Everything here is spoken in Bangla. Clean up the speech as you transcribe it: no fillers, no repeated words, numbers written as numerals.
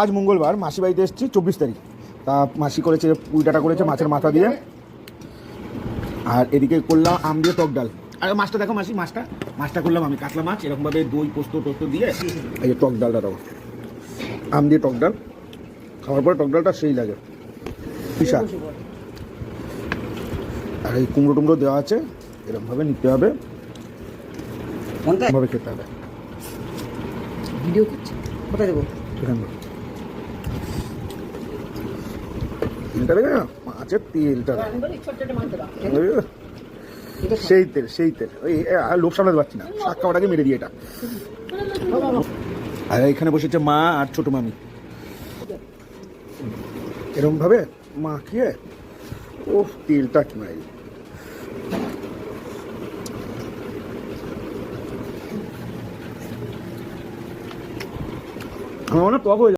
আজ মঙ্গলবার, মাসি বাড়িতে এসেছি 24 তারিখ। তা মাসি করেছে পুইটাটা করেছে মাছের মাথা দিয়ে, আর এদিকে করলাম আম দিয়ে টক ডাল। আর মাছটা দেখো মাসি, মাছটা করলাম আমি কাতলা মাছ, এরকমভাবে দই পোস্ত টোস্ত দিয়ে এই যে টক ডালটা দেবো, আম দিয়ে টক ডাল। খাওয়ার পরে টক ডালটা সেই লাগে বিশাল। আর এই কুমড়ো টুমড়ো দেওয়া আছে, এরকমভাবে নিতে হবে, ভাবে খেতে হবে। ভিডিও করছে, কোথায় দেবো? তেলটা দেখে না, মাছের তেলটা সেই তেল ওই লোভ সামলাতে পারছি না, শাক খাওয়াটাকে মেরে দিয়ে এটা। আর এখানে বসেছে মা আর ছোট মামি, এরকম ভাবে মাখিয়ে ও তেলটা কি মারি। আমার মনে হয় টক হয়ে